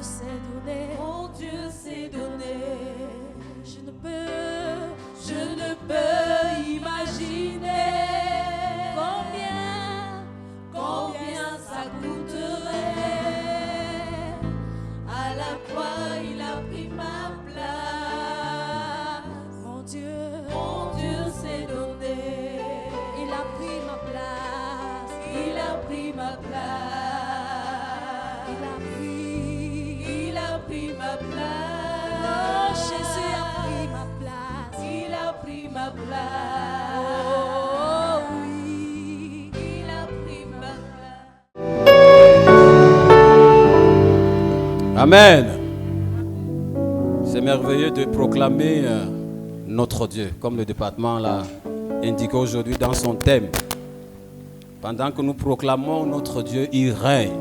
s'est donné. Mon Dieu s'est donné. Je ne peux imaginer combien ça coûterait. À la croix, il a pris ma place. Mon Dieu s'est donné. il a pris ma place. Il a pris ma place. Il a pris ma place. Oh, Jésus a pris ma place. Il a pris ma place. Oh oui. Il a pris ma place. Amen. C'est merveilleux de proclamer notre Dieu, comme le département l'a indiqué aujourd'hui dans son thème. Pendant que nous proclamons notre Dieu, il règne.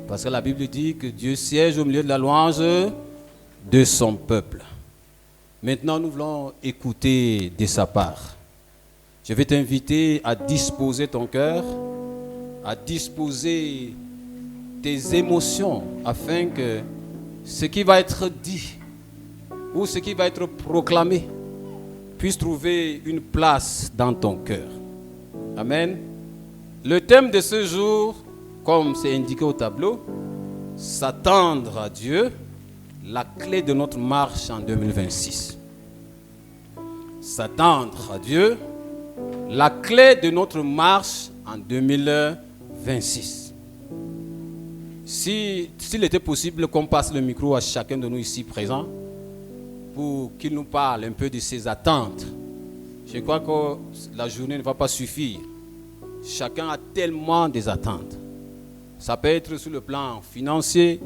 Parce que la Bible dit que Dieu siège au milieu de la louange de son peuple. Maintenant, nous voulons écouter de sa part. Je vais t'inviter à disposer ton cœur, à disposer tes émotions, afin que ce qui va être dit ou ce qui va être proclamé puisse trouver une place dans ton cœur. Amen. Le thème de ce jour, comme c'est indiqué au tableau, s'attendre à Dieu, la clé de notre marche en 2026. S'attendre à Dieu, la clé de notre marche en 2026. S'il était possible qu'on passe le micro à chacun de nous ici présents pour qu'il nous parle un peu de ses attentes. Je crois que la journée ne va pas suffire. Chacun a tellement des attentes. Ça peut être sur le plan financier,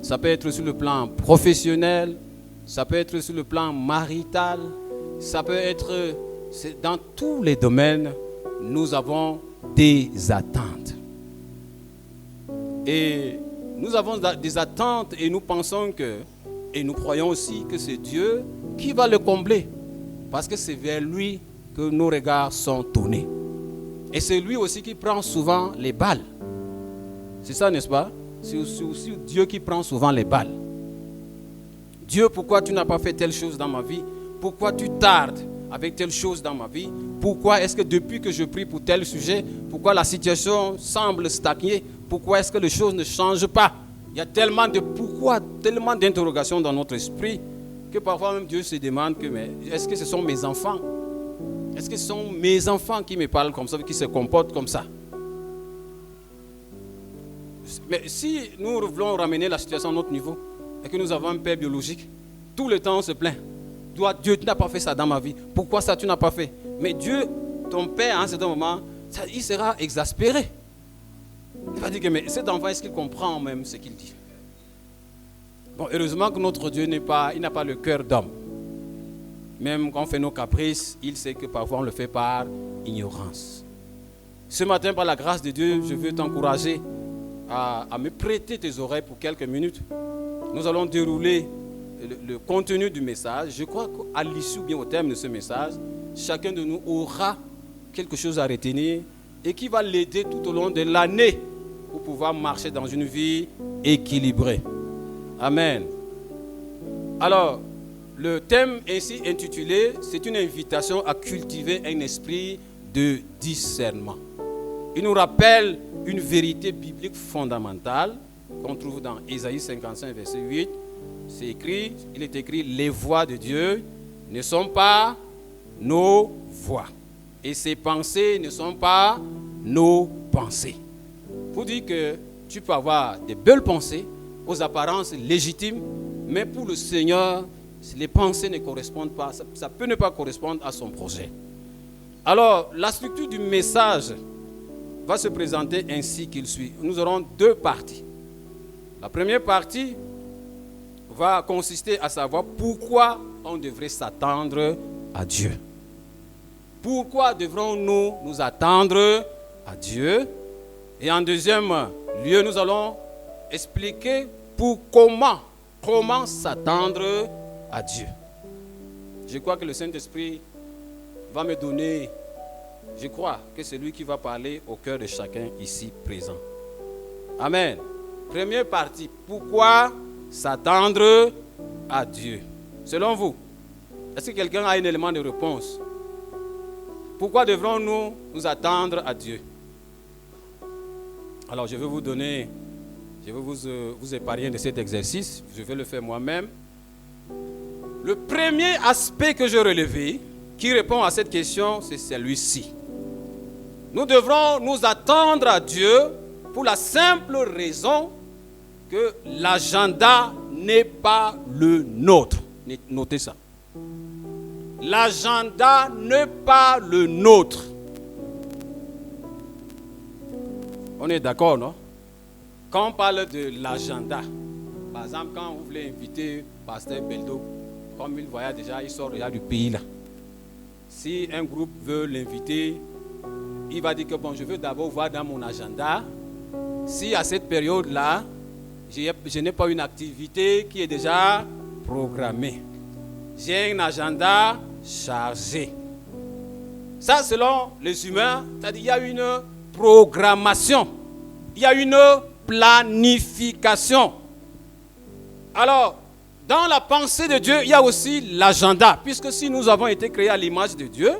ça peut être sur le plan professionnel, ça peut être sur le plan marital, ça peut être dans tous les domaines, nous avons des attentes. Et nous avons des attentes et nous pensons et nous croyons aussi que c'est Dieu qui va le combler. Parce que c'est vers lui que nos regards sont tournés. Et c'est lui aussi qui prend souvent les balles. C'est ça, n'est-ce pas? C'est aussi Dieu qui prend souvent les balles. Dieu, pourquoi tu n'as pas fait telle chose dans ma vie? Pourquoi tu tardes avec telle chose dans ma vie? Pourquoi est-ce que depuis que je prie pour tel sujet, pourquoi la situation semble stagner? Pourquoi est-ce que les choses ne changent pas? Il y a tellement de pourquoi, tellement d'interrogations dans notre esprit que parfois même Dieu se demande mais est-ce que ce sont mes enfants? Est-ce que ce sont mes enfants qui me parlent comme ça, qui se comportent comme ça? Mais si nous voulons ramener la situation à notre niveau et que nous avons un père biologique, tout le temps on se plaint. Toi, Dieu, tu n'as pas fait ça dans ma vie. Pourquoi ça tu n'as pas fait? Mais Dieu, ton père, à un certain moment, il sera exaspéré. Il va dire que mais cet enfant, est-ce qu'il comprend même ce qu'il dit? Bon, heureusement que notre Dieu n'a pas le cœur d'homme. Même quand on fait nos caprices, il sait que parfois on le fait par ignorance. Ce matin, par la grâce de Dieu, je veux t'encourager à me prêter tes oreilles pour quelques minutes. Nous allons dérouler le contenu du message. Je crois qu'à l'issue, bien au terme de ce message, chacun de nous aura quelque chose à retenir et qui va l'aider tout au long de l'année pour pouvoir marcher dans une vie équilibrée. Amen. Alors, le thème ainsi intitulé, c'est une invitation à cultiver un esprit de discernement. Il nous rappelle une vérité biblique fondamentale qu'on trouve dans Ésaïe 55, verset 8. Il est écrit, les voies de Dieu ne sont pas nos voies. Et ses pensées ne sont pas nos pensées. Pour dire que tu peux avoir des belles pensées aux apparences légitimes, mais pour le Seigneur, les pensées ne correspondent pas, ça peut ne pas correspondre à son projet. Alors, la structure du message va se présenter ainsi qu'il suit. Nous aurons deux parties. La première partie va consister à savoir pourquoi on devrait s'attendre à Dieu. Pourquoi devrons-nous nous attendre à Dieu? Et en deuxième lieu, nous allons expliquer comment s'attendre à Dieu. Je crois que le Saint-Esprit va me donner, je crois que c'est lui qui va parler au cœur de chacun ici présent. Amen. Première partie, pourquoi S'attendre à Dieu. Selon vous, est-ce que quelqu'un a un élément de réponse? Pourquoi devrons-nous nous attendre à Dieu? Alors, je vais vous donner, je vais vous épargner de cet exercice. Je vais le faire moi-même. Le premier aspect que je relevais, qui répond à cette question, c'est celui-ci. Nous devrons nous attendre à Dieu pour la simple raison que l'agenda n'est pas le nôtre. Notez ça. L'agenda n'est pas le nôtre. On est d'accord, non? Quand on parle de l'agenda, par exemple, quand vous voulez inviter Pasteur Beldo, comme il voyage déjà, il sort déjà du pays là. Si un groupe veut l'inviter, il va dire que bon, je veux d'abord voir dans mon agenda si à cette période-là, je n'ai pas une activité qui est déjà programmée. J'ai un agenda chargé. Ça, selon les humains, c'est-à-dire il y a une programmation, il y a une planification. Alors, dans la pensée de Dieu, il y a aussi l'agenda, puisque si nous avons été créés à l'image de Dieu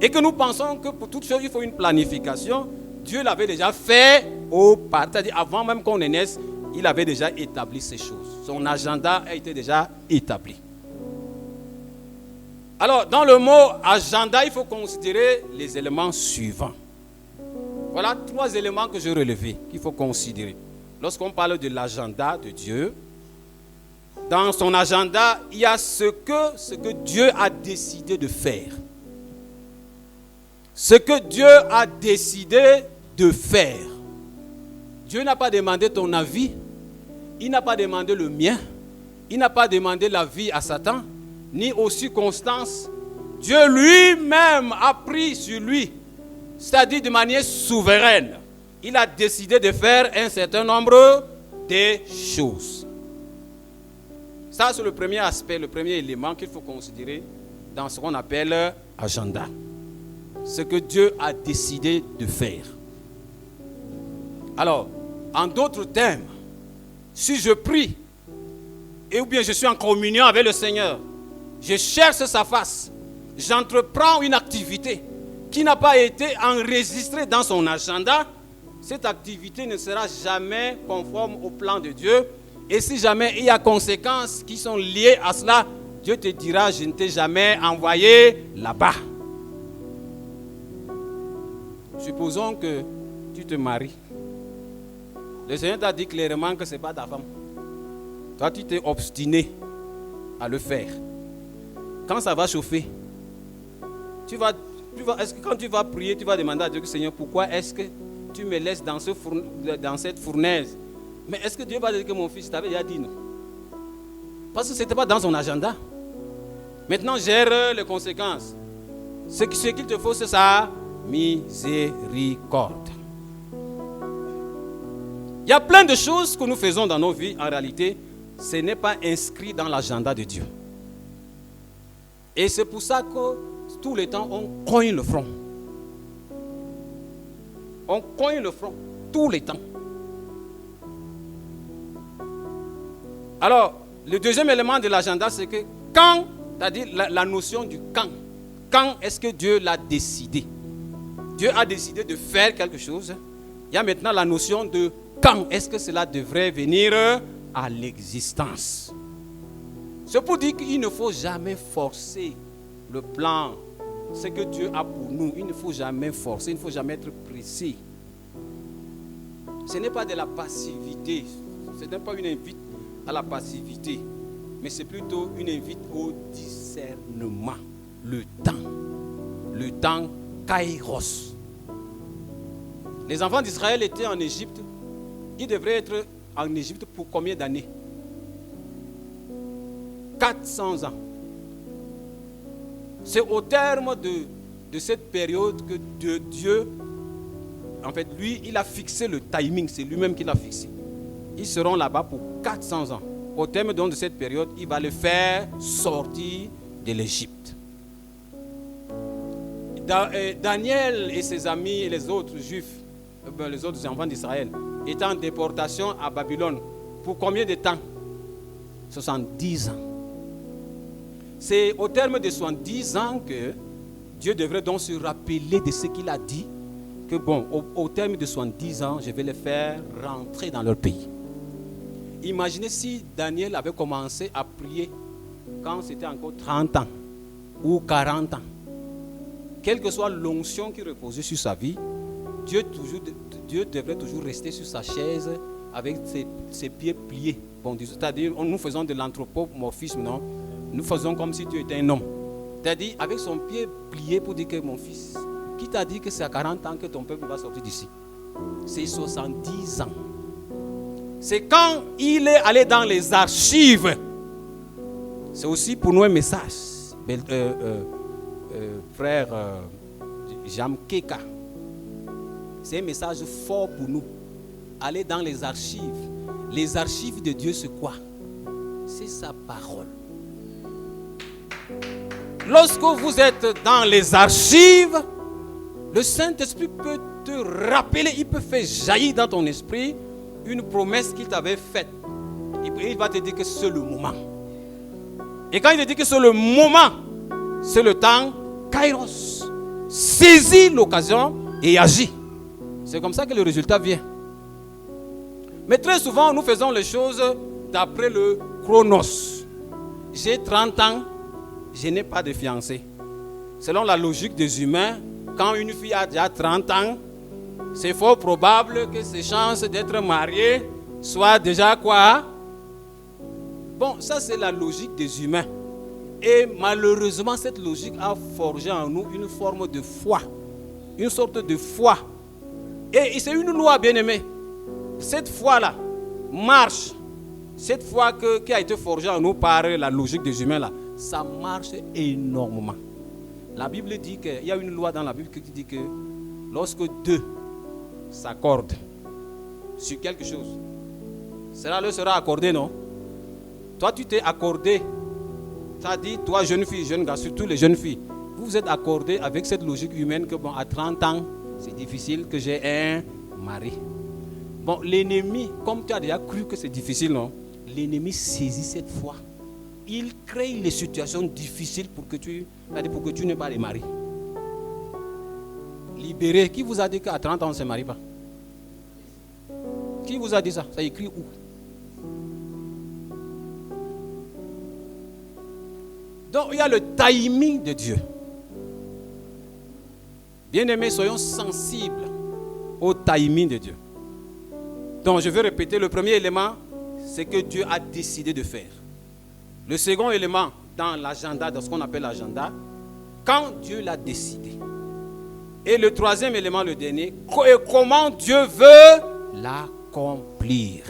et que nous pensons que pour toute chose, il faut une planification, Dieu l'avait déjà fait auparavant, c'est-à-dire avant même qu'on naisse, il avait déjà établi ces choses. Son agenda a été déjà établi. Alors, dans le mot agenda, il faut considérer les éléments suivants. Voilà 3 éléments que je relevais, qu'il faut considérer. Lorsqu'on parle de l'agenda de Dieu, dans son agenda, il y a ce que Dieu a décidé de faire. Ce que Dieu a décidé de faire. Dieu n'a pas demandé ton avis, il n'a pas demandé le mien, il n'a pas demandé l'avis à Satan, ni aux circonstances. Dieu lui-même a pris sur lui, c'est-à-dire de manière souveraine. Il a décidé de faire un certain nombre de choses. Ça, c'est le premier aspect, le premier élément qu'il faut considérer dans ce qu'on appelle agenda. Ce que Dieu a décidé de faire. Alors, en d'autres termes, si je prie, ou bien je suis en communion avec le Seigneur, je cherche sa face, j'entreprends une activité qui n'a pas été enregistrée dans son agenda, cette activité ne sera jamais conforme au plan de Dieu. Et si jamais il y a conséquences qui sont liées à cela, Dieu te dira, je ne t'ai jamais envoyé là-bas. Supposons que tu te maries. Le Seigneur t'a dit clairement que ce n'est pas ta femme. Toi, tu t'es obstiné à le faire. Quand ça va chauffer, est-ce que quand tu vas prier, tu vas demander à Dieu, Seigneur, pourquoi est-ce que tu me laisses dans cette fournaise? Mais est-ce que Dieu va dire que mon fils t'avait déjà dit non? Parce que ce n'était pas dans son agenda. Maintenant, gère les conséquences. Ce qu'il te faut, c'est sa miséricorde. Il y a plein de choses que nous faisons dans nos vies. En réalité, ce n'est pas inscrit dans l'agenda de Dieu. Et c'est pour ça que tout le temps, on cogne le front. On cogne le front tout le temps. Alors, le deuxième élément de l'agenda, c'est que quand, c'est-à-dire la notion du quand est-ce que Dieu l'a décidé? Dieu a décidé de faire quelque chose. Il y a maintenant la notion de quand est-ce que cela devrait venir à l'existence. C'est pour dire qu'il ne faut jamais forcer le plan, ce que Dieu a pour nous. Il ne faut jamais forcer, il ne faut jamais être pressé. Ce n'est pas de la passivité, ce n'est pas une invite à la passivité, mais c'est plutôt une invite au discernement. Le temps kairos. Les enfants d'Israël étaient en Égypte. Ils devraient être en Égypte pour combien d'années? 400 ans. C'est au terme de cette période que Dieu, en fait, lui, il a fixé le timing, c'est lui-même qui l'a fixé. Ils seront là-bas pour 400 ans. Au terme de cette période, il va les faire sortir de l'Égypte. Daniel et ses amis et les autres juifs, les autres enfants d'Israël, étaient en déportation à Babylone. Pour combien de temps? 70 ans. C'est au terme de 70 ans que Dieu devrait donc se rappeler de ce qu'il a dit, que bon, au terme de 70 ans, je vais les faire rentrer dans leur pays. Imaginez si Daniel avait commencé à prier quand c'était encore 30 ans ou 40 ans. Quelle que soit l'onction qui reposait sur sa vie, Dieu devrait toujours rester sur sa chaise avec ses pieds pliés. Bon, c'est-à-dire, nous faisons de l'anthropomorphisme, non? Nous faisons comme si Dieu était un homme. C'est-à-dire, avec son pied plié pour dire que mon fils, qui t'a dit que c'est à 40 ans que ton peuple va sortir d'ici? C'est 70 ans. C'est quand il est allé dans les archives. C'est aussi pour nous un message. Frère Jam Keka. C'est un message fort pour nous. Aller dans les archives. Les archives de Dieu, c'est quoi? C'est sa parole. Lorsque vous êtes dans les archives, le Saint-Esprit peut te rappeler, il peut faire jaillir dans ton esprit une promesse qu'il t'avait faite. Il va te dire que c'est le moment. Et quand il te dit que c'est le moment, c'est le temps, Kairos. Saisis l'occasion et agis. C'est comme ça que le résultat vient. Mais très souvent, nous faisons les choses d'après le chronos. J'ai 30 ans, je n'ai pas de fiancé. Selon la logique des humains, quand une fille a déjà 30 ans, c'est fort probable que ses chances d'être mariée soient déjà quoi? Bon, ça c'est la logique des humains. Et malheureusement, cette logique a forgé en nous une forme de foi. Une sorte de foi. Et c'est une loi, bien-aimée. Cette foi-là marche. Cette foi qui a été forgée en nous par la logique des humains, là, ça marche énormément. La Bible dit qu'il y a une loi dans la Bible qui dit que lorsque deux s'accordent sur quelque chose, cela leur sera accordé, non? Toi, tu t'es accordé. Ça dit, toi, jeune fille, jeune gars, surtout les jeunes filles, vous vous êtes accordé avec cette logique humaine que, bon, à 30 ans, c'est difficile que j'ai un mari. Bon, l'ennemi, comme tu as déjà cru que c'est difficile, non? L'ennemi saisit cette foi. Il crée les situations difficiles pour que tu n'aies pas de mari. Libéré, qui vous a dit qu'à 30 ans, on ne se marie pas? Qui vous a dit ça? Ça écrit où? Donc, il y a le timing de Dieu. Bien-aimés, soyons sensibles au timing de Dieu. Donc, je vais répéter, le premier élément, c'est que Dieu a décidé de faire. Le second élément, dans l'agenda, dans ce qu'on appelle l'agenda, quand Dieu l'a décidé. Et le troisième élément, le dernier, comment Dieu veut l'accomplir.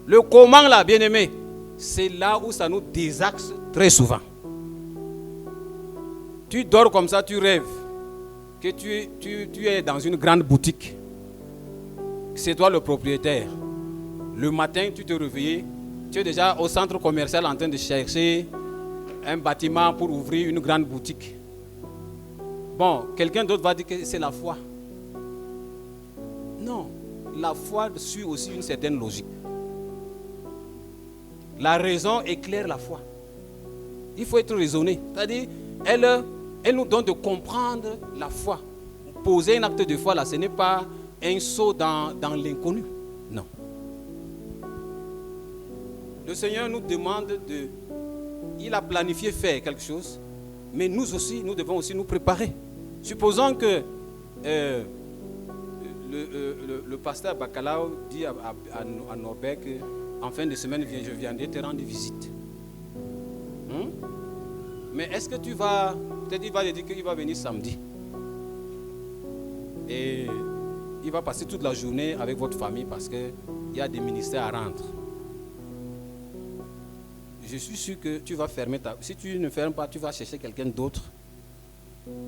Le comment, là, bien-aimé, c'est là où ça nous désaxe très souvent. Tu dors comme ça, tu rêves que tu es dans une grande boutique. C'est toi le propriétaire. Le matin, tu te réveilles, tu es déjà au centre commercial en train de chercher un bâtiment pour ouvrir une grande boutique. Bon, quelqu'un d'autre va dire que c'est la foi. Non, la foi suit aussi une certaine logique. La raison éclaire la foi. Il faut être raisonné. C'est-à-dire, elle nous donne de comprendre la foi. Poser un acte de foi, là, ce n'est pas un saut dans l'inconnu. Non. Le Seigneur nous demande de... Il a planifié faire quelque chose, mais nous aussi, nous devons aussi nous préparer. Supposons que le pasteur Bacalao dit à Norbert qu'en fin de semaine, je viendrai te rendre visite. Mais est-ce que tu vas... Peut-être il va te dire qu'il va venir samedi. Et il va passer toute la journée avec votre famille parce qu'il y a des ministères à rendre. Je suis sûr que tu vas fermer ta... Si tu ne fermes pas, tu vas chercher quelqu'un d'autre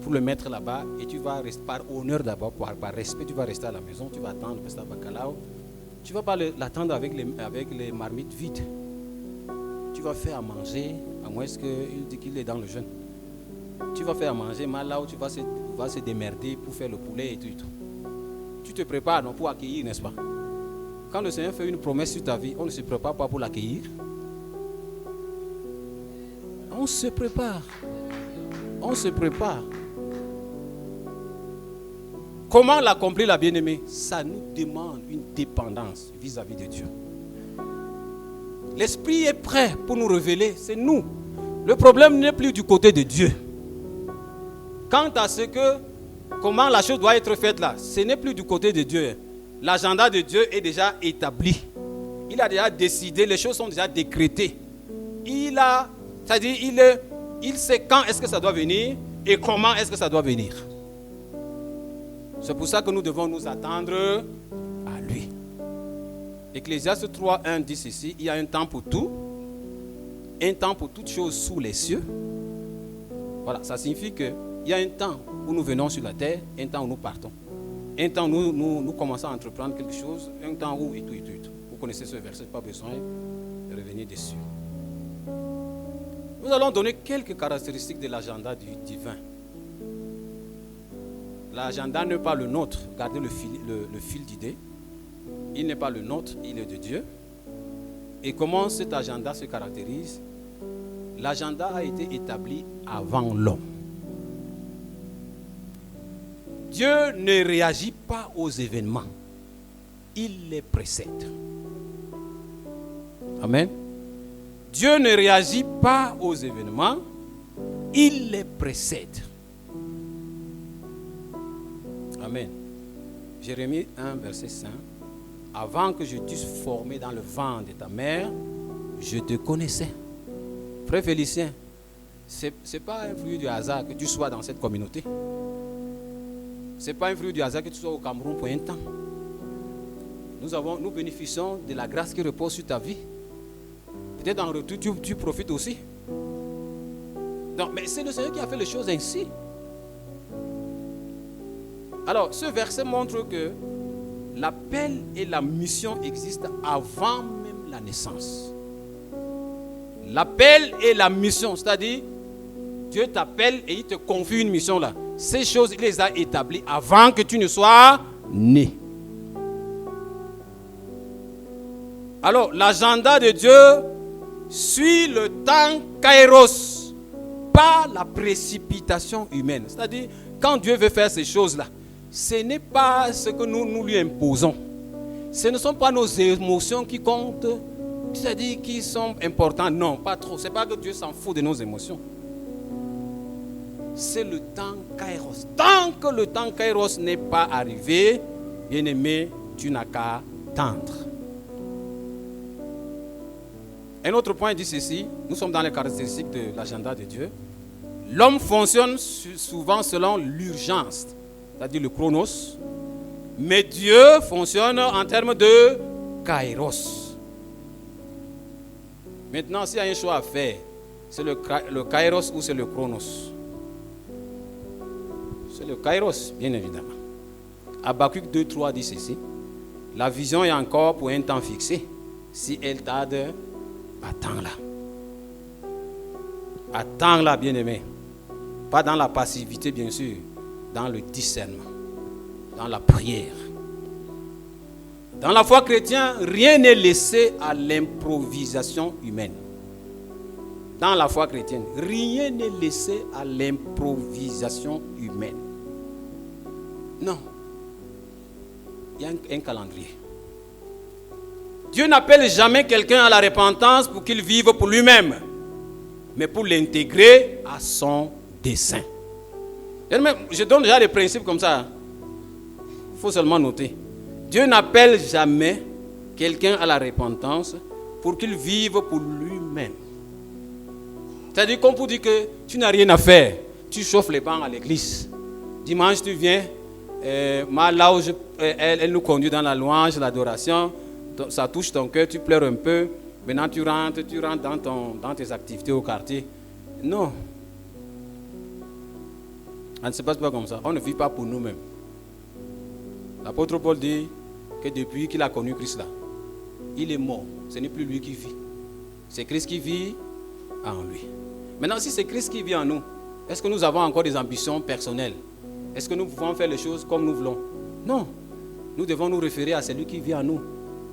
pour le mettre là-bas et tu vas rester par honneur d'abord, par respect, tu vas rester à la maison, tu vas attendre le pasteur Bacalao. Tu ne vas pas l'attendre avec les marmites vides. Tu vas faire à manger, à moins qu'il dit qu'il est dans le jeûne. Tu vas faire à manger, mais là où tu vas se démerder pour faire le poulet et tout. Tu te prépares non, pour accueillir, n'est-ce pas? Quand le Seigneur fait une promesse sur ta vie, on ne se prépare pas pour l'accueillir. On se prépare. On se prépare. Comment l'accomplir, la bien-aimée? Ça nous demande une dépendance vis-à-vis de Dieu. L'Esprit est prêt pour nous révéler, c'est nous. Le problème n'est plus du côté de Dieu. Quant à ce que, comment la chose doit être faite là, ce n'est plus du côté de Dieu. L'agenda de Dieu est déjà établi. Il a déjà décidé, les choses sont déjà décrétées. C'est-à-dire, il sait quand est-ce que ça doit venir et comment est-ce que ça doit venir. C'est pour ça que nous devons nous attendre à lui. Ecclésiaste 3:1 dit ceci, il y a un temps pour tout, un temps pour toutes choses sous les cieux. Voilà, ça signifie qu'il y a un temps où nous venons sur la terre, un temps où nous partons. Un temps où nous commençons à entreprendre quelque chose, un temps où et tout. Vous connaissez ce verset, pas besoin de revenir dessus. Nous allons donner quelques caractéristiques de l'agenda du divin. L'agenda n'est pas le nôtre, gardez le fil d'idée. Il n'est pas le nôtre, il est de Dieu. Et comment cet agenda se caractérise? L'agenda a été établi avant l'homme. Dieu ne réagit pas aux événements, il les précède. Amen. Dieu ne réagit pas aux événements, il les précède. Amen. Jérémie 1, verset 5. Avant que je t'eusse formé dans le ventre de ta mère, je te connaissais. Frère Félicien, ce n'est pas un fruit du hasard que tu sois dans cette communauté. Ce n'est pas un fruit du hasard que tu sois au Cameroun pour un temps. Nous bénéficions de la grâce qui repose sur ta vie. Peut-être en retour, tu profites aussi. Non, mais c'est le Seigneur qui a fait les choses ainsi. Alors, ce verset montre que l'appel et la mission existent avant même la naissance. L'appel et la mission, c'est-à-dire, Dieu t'appelle et il te confie une mission là. Ces choses, il les a établies avant que tu ne sois né. Alors, l'agenda de Dieu suit le temps kairos, pas la précipitation humaine. C'est-à-dire, quand Dieu veut faire ces choses-là, ce n'est pas ce que nous lui imposons. Ce ne sont pas nos émotions qui comptent, c'est-à-dire qui sont importantes. Non, pas trop. Ce n'est pas que Dieu s'en fout de nos émotions. C'est le temps kairos. Tant que le temps kairos n'est pas arrivé, bien-aimé, tu n'as qu'à attendre. Un autre point dit ceci, nous sommes dans les caractéristiques de l'agenda de Dieu. L'homme fonctionne souvent selon l'urgence, c'est-à-dire le chronos, mais Dieu fonctionne en termes de kairos. Maintenant, s'il y a un choix à faire, c'est le kairos ou c'est le chronos? C'est le kairos, bien évidemment. Habakkuk 2:3 dit ceci, la vision est encore pour un temps fixé. Si elle tarde, attends-la. Attends-la, bien-aimé. Pas dans la passivité, bien sûr, dans le discernement, dans la prière. Dans la foi chrétienne, rien n'est laissé à l'improvisation humaine. Dans la foi chrétienne, rien n'est laissé à l'improvisation humaine. Non. Il y a un calendrier. Dieu n'appelle jamais quelqu'un à la repentance pour qu'il vive pour lui-même, mais pour l'intégrer à son dessein. Je donne déjà des principes comme ça. Il faut seulement noter. Dieu n'appelle jamais quelqu'un à la repentance pour qu'il vive pour lui-même. C'est-à-dire qu'on peut dire que tu n'as rien à faire. Tu chauffes les bancs à l'église. Dimanche, tu viens. Là où elle nous conduit dans la louange, l'adoration. Ça touche ton cœur, tu pleures un peu. Maintenant, tu rentres dans tes activités au quartier. Non. Ça ne se passe pas comme ça. On ne vit pas pour nous-mêmes. L'apôtre Paul dit que depuis qu'il a connu Christ là, il est mort. Ce n'est plus lui qui vit. C'est Christ qui vit en lui. Maintenant, si c'est Christ qui vit en nous, est-ce que nous avons encore des ambitions personnelles? Est-ce que nous pouvons faire les choses comme nous voulons? Non. Nous devons nous référer à celui qui vit en nous.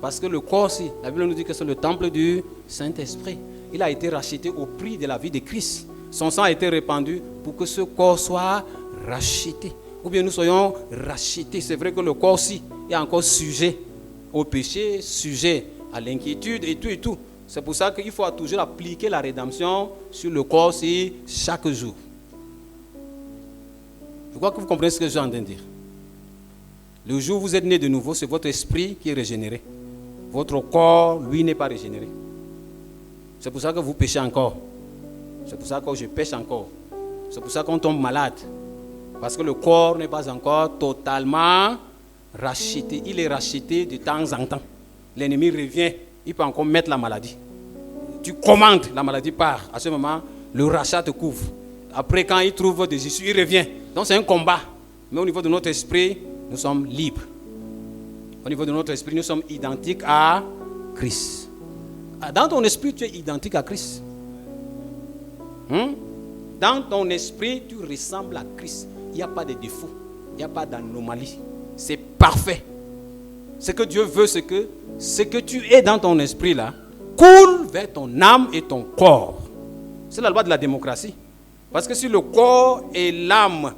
Parce que le corps aussi, la Bible nous dit que c'est le temple du Saint-Esprit. Il a été racheté au prix de la vie de Christ. Son sang a été répandu pour que ce corps soit racheté. Ou bien nous soyons rachetés. C'est vrai que le corps aussi est encore sujet au péché, sujet à l'inquiétude et tout et tout. C'est pour ça qu'il faut toujours appliquer la rédemption sur le corps aussi chaque jour. Je crois que vous comprenez ce que j'ai en train de dire. Le jour où vous êtes né de nouveau, c'est votre esprit qui est régénéré. Votre corps, lui, n'est pas régénéré. C'est pour ça que vous péchez encore. C'est pour ça que je pêche encore. C'est pour ça qu'on tombe malade. Parce que le corps n'est pas encore totalement racheté. Il est racheté de temps en temps. L'ennemi revient, il peut encore mettre la maladie. Tu commandes, la maladie part. À ce moment, le rachat te couvre. Après, quand il trouve des issues, il revient. Donc c'est un combat. Mais au niveau de notre esprit, nous sommes libres. Au niveau de notre esprit, nous sommes identiques à Christ. Dans ton esprit, tu es identique à Christ. Dans ton esprit, tu ressembles à Christ. Il n'y a pas de défaut. Il n'y a pas d'anomalie. C'est parfait. Ce que Dieu veut, c'est que ce que tu es dans ton esprit là, coule vers ton âme et ton corps. C'est la loi de la démocratie. Parce que si le corps et l'âme,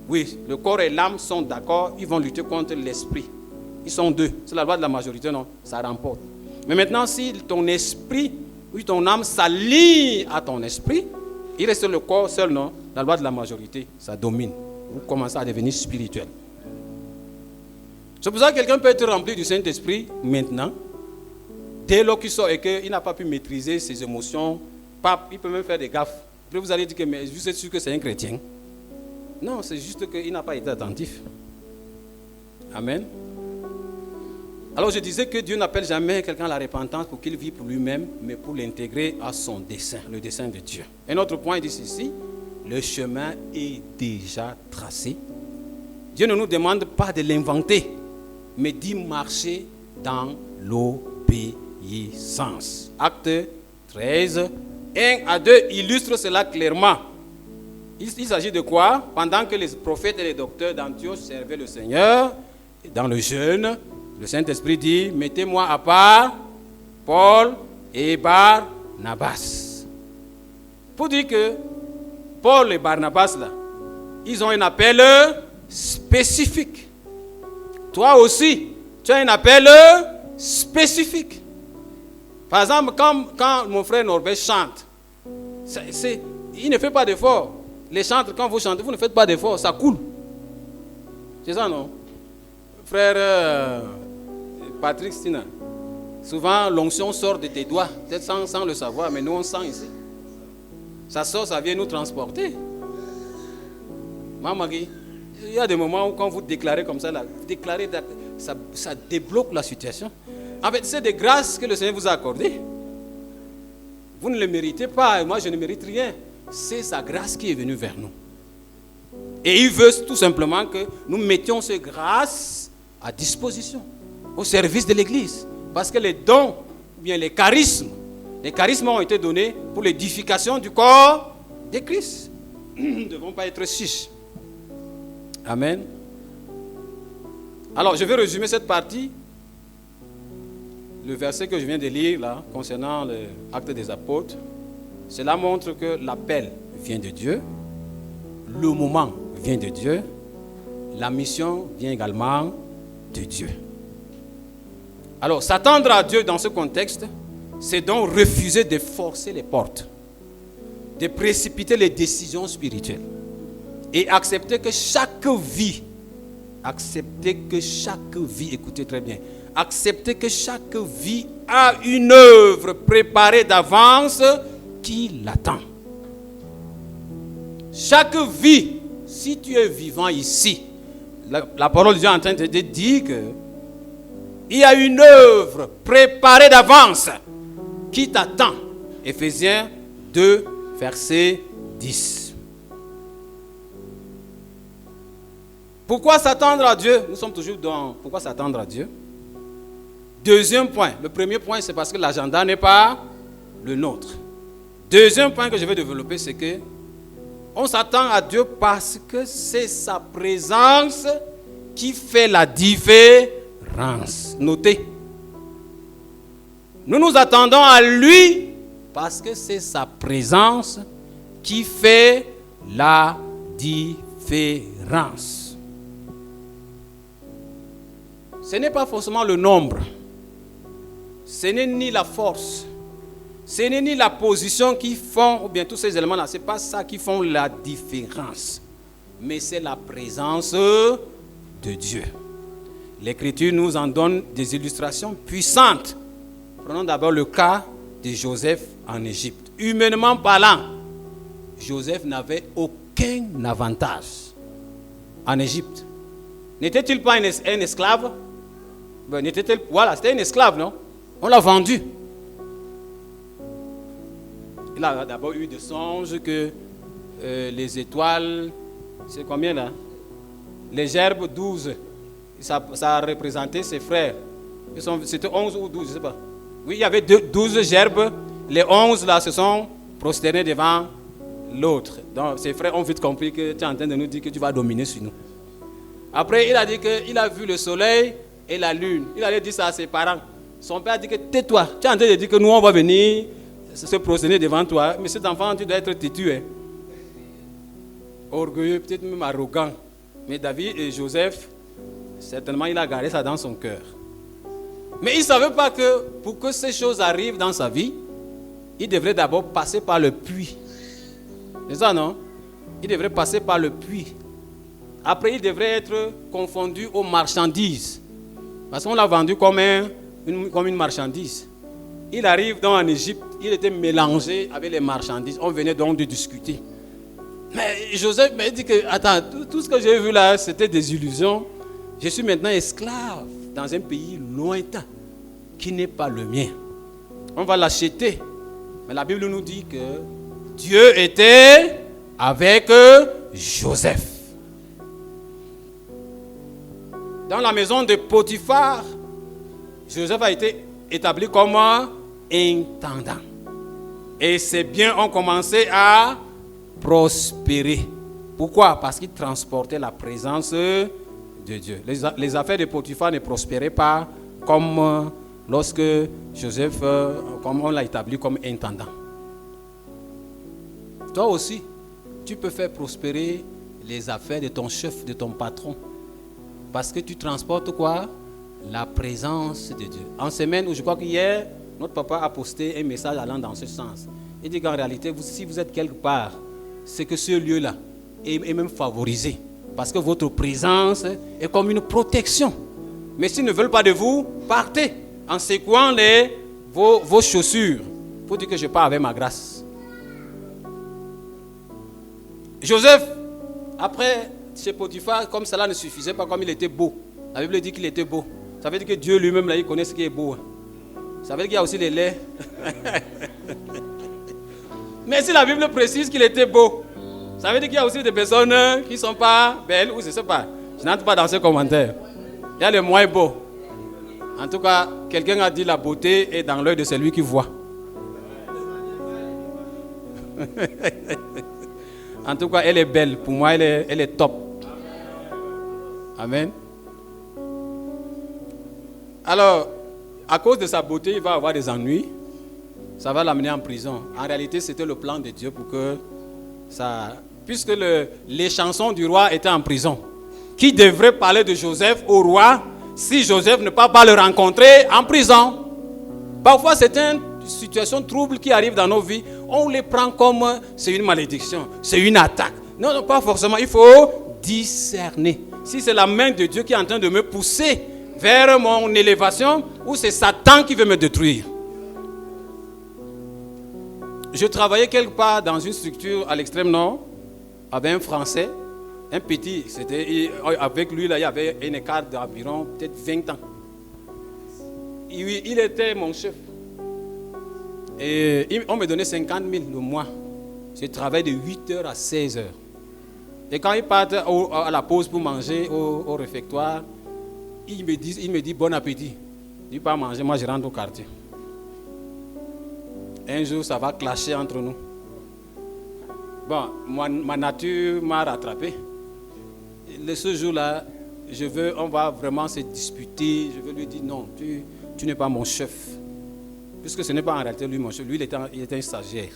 oui, le corps et l'âme sont d'accord, ils vont lutter contre l'esprit. Ils sont deux. C'est la loi de la majorité, non? Ça remporte. Mais maintenant, si ton esprit, oui, ton âme s'allie à ton esprit, il reste le corps seul, non? La loi de la majorité, ça domine. Vous commencez à devenir spirituel. C'est pour ça que quelqu'un peut être rempli du Saint-Esprit maintenant, dès lors qu'il sort et qu'il n'a pas pu maîtriser ses émotions, il peut même faire des gaffes. Après vous allez dire que mais vous êtes sûr que c'est un chrétien. Non, c'est juste qu'il n'a pas été attentif. Amen. Alors je disais que Dieu n'appelle jamais quelqu'un à la repentance pour qu'il vive pour lui-même, mais pour l'intégrer à son dessein, le dessein de Dieu. Un autre point, il dit ceci, le chemin est déjà tracé. Dieu ne nous demande pas de l'inventer, mais d'y marcher dans l'obéissance. Acte 13, 1 à 2 illustre cela clairement. Il s'agit de quoi? Pendant que les prophètes et les docteurs d'Antioche servaient le Seigneur, dans le jeûne, le Saint-Esprit dit, mettez-moi à part Paul et Barnabas. Pour dire que Paul et Barnabas, là, ils ont un appel spécifique. Toi aussi, tu as un appel spécifique. Par exemple, quand mon frère Norbert chante, il ne fait pas d'effort. Les chantres, quand vous chantez, vous ne faites pas d'effort, ça coule. C'est ça, non? Frère Patrick Stina, souvent l'onction sort de tes doigts, peut-être sans le savoir, mais nous on sent ici. Ça sort, ça vient nous transporter. Maman, il y a des moments où quand vous déclarez comme ça, vous déclarez, ça débloque la situation. En fait, c'est des grâces que le Seigneur vous a accordées. Vous ne les méritez pas, moi je ne mérite rien. C'est sa grâce qui est venue vers nous. Et il veut tout simplement que nous mettions ces grâces à disposition, au service de l'Église. Parce que les dons, bien les charismes ont été donnés pour l'édification du corps de Christ. Nous ne devons pas être chiches. Amen. Alors, je vais résumer cette partie. Le verset que je viens de lire là, concernant l'acte des apôtres, cela montre que l'appel vient de Dieu, le moment vient de Dieu, la mission vient également de Dieu. Alors, s'attendre à Dieu dans ce contexte, c'est donc refuser de forcer les portes, de précipiter les décisions spirituelles et accepter que chaque vie, écoutez très bien, accepter que chaque vie a une œuvre préparée d'avance qui l'attend. Chaque vie, si tu es vivant ici, la parole de Dieu est en train de te dire que il y a une œuvre préparée d'avance qui t'attend. Éphésiens 2, verset 10. Pourquoi s'attendre à Dieu? Nous sommes toujours dans pourquoi s'attendre à Dieu. Deuxième point. Le premier point, c'est parce que l'agenda n'est pas le nôtre. Deuxième point que je vais développer, c'est que on s'attend à Dieu parce que c'est sa présence qui fait la différence. Notez, Nous nous attendons à lui parce que c'est sa présence qui fait la différence. Ce n'est pas forcément le nombre. Ce n'est ni la force. Ce n'est ni la position qui font, ou bien tous ces éléments-là, ce n'est pas ça qui font la différence. Mais c'est la présence de Dieu. L'Écriture nous en donne des illustrations puissantes. Prenons d'abord le cas de Joseph en Égypte. Humainement parlant, Joseph n'avait aucun avantage en Égypte. N'était-il pas un esclave? Voilà, c'était un esclave, non? On l'a vendu. Il a d'abord eu des songes que les étoiles, c'est combien là? Les gerbes 12. Ça a représenté ses frères. C'était 11 ou 12, je ne sais pas. Oui, il y avait 12 gerbes. Les 11 là se sont prosternés devant l'autre. Donc ses frères ont vite compris que tu es en train de nous dire que tu vas dominer sur nous. Après, il a dit qu'il a vu le soleil et la lune. Il allait dire ça à ses parents. Son père a dit que tais-toi. Tu es en train de dire que nous, on va venir se prosterner devant toi. Mais cet enfant, tu dois être têtu. Hein. Orgueilleux, peut-être même arrogant. Mais David et Joseph, certainement, il a gardé ça dans son cœur. Mais il ne savait pas que pour que ces choses arrivent dans sa vie, il devrait d'abord passer par le puits. C'est ça, non? Il devrait passer par le puits. Après, il devrait être confondu aux marchandises. Parce qu'on l'a vendu comme une marchandise. Il arrive en Égypte, il était mélangé avec les marchandises. On venait donc de discuter. Mais Joseph m'a dit que, attends, tout ce que j'ai vu là, c'était des illusions. Je suis maintenant esclave dans un pays lointain qui n'est pas le mien. On va l'acheter. Mais la Bible nous dit que Dieu était avec Joseph. Dans la maison de Potiphar, Joseph a été établi comme intendant. Et ses biens ont commencé à prospérer. Pourquoi? Parce qu'il transportait la présence de Dieu. Les affaires de Potiphar ne prospéraient pas comme lorsque Joseph, comme on l'a établi comme intendant. Toi aussi, tu peux faire prospérer les affaires de ton chef, de ton patron. Parce que tu transportes quoi? La présence de Dieu. En semaine, où je crois qu'hier, notre papa a posté un message allant dans ce sens. Il dit qu'en réalité, si vous êtes quelque part, c'est que ce lieu-là est même favorisé. Parce que votre présence est comme une protection. Mais s'ils ne veulent pas de vous, partez en secouant vos chaussures. Il faut dire que je pars avec ma grâce. Joseph, après, chez Potiphar, comme cela ne suffisait pas, comme il était beau. La Bible dit qu'il était beau. Ça veut dire que Dieu lui-même, là, il connaît ce qui est beau. Ça veut dire qu'il y a aussi les laits. Mais si la Bible précise qu'il était beau, ça veut dire qu'il y a aussi des personnes qui ne sont pas belles, ou je ne sais pas. Je n'entre pas dans ces commentaires. Il y a les moins beaux. En tout cas, quelqu'un a dit la beauté est dans l'œil de celui qui voit. En tout cas, elle est belle. Pour moi, elle est top. Amen. Alors, à cause de sa beauté, il va avoir des ennuis. Ça va l'amener en prison. En réalité, c'était le plan de Dieu pour que ça... Puisque les chansons du roi étaient en prison. Qui devrait parler de Joseph au roi si Joseph ne peut pas le rencontrer en prison? Parfois, c'est une situation trouble qui arrive dans nos vies. On les prend comme c'est une malédiction, c'est une attaque. Non, non, pas forcément. Il faut discerner. Si c'est la main de Dieu qui est en train de me pousser vers mon élévation ou c'est Satan qui veut me détruire. Je travaillais quelque part dans une structure à l'extrême nord avec un Français, un petit. Avec lui, là, il y avait un écart d'environ peut-être 20 ans. Il était mon chef. Et on me donnait 50 000 le mois. Je travaillais de 8h à 16h. Et quand ils partent à la pause pour manger au réfectoire, il me dit bon appétit. Il ne dit pas manger, moi je rentre au quartier. Un jour, ça va clasher entre nous. Bon, ma nature m'a rattrapé. Ce jour-là, on va vraiment se disputer. Je veux lui dire non, tu n'es pas mon chef. puisque ce n'est pas en réalité lui mon chef, lui il était un stagiaire.